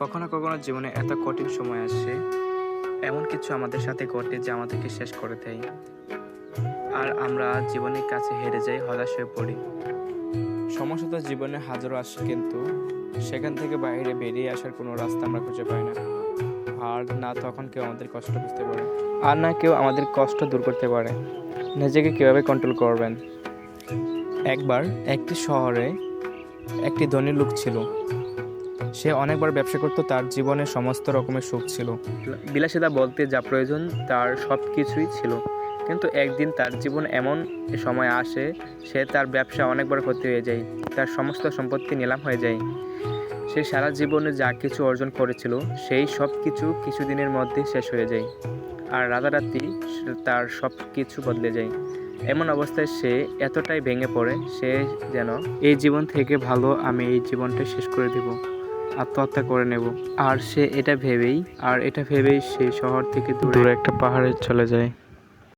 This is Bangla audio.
কখনো কখনো জীবনে এত কঠিন সময় আসে, এমন কিছু আমাদের সাথে ঘটে যে আমাদেরকে শেষ করে দেয়। আর আমরা জীবনের কাছে হেরে যাই, হতাশ হয়ে পড়ি। সমস্যা তো জীবনে হাজারো আসে, কিন্তু সেখান থেকে বাইরে বেরিয়ে আসার কোনো রাস্তা আমরা খুঁজে পাই না। আর না তখন কেউ আমাদের কষ্ট বুঝতে পারে, আর না কেউ আমাদের কষ্ট দূর করতে পারে। নিজেকে কীভাবে কন্ট্রোল করবেন? একবার একটি শহরে একটি ধনী লোক ছিল। সে অনেকবার ব্যবসা করতো, তার জীবনে সমস্ত রকমের সুখ ছিল। বিলাসিতা বলতে যা প্রয়োজন তার সব কিছুই ছিল। কিন্তু একদিন তার জীবন এমন সময় আসে, সে তার ব্যবসা অনেকবার ক্ষতি হয়ে যায়, তার সমস্ত সম্পত্তি নিলাম হয়ে যায়। সে সারা জীবনে যা কিছু অর্জন করেছিল সেই সব কিছু কিছুদিনের মধ্যে শেষ হয়ে যায়। আর রাতারাতি তার সব কিছু বদলে যায়। এমন অবস্থায় সে এতটাই ভেঙে পড়ে, সে যেন এই জীবন থেকে ভালো আমি এই জীবনটা শেষ করে দেব, আত্মহত্যা করে নেব। আর সে এটা ভেবেই সে শহর থেকে দূরে একটা পাহাড়ে চলে যায়।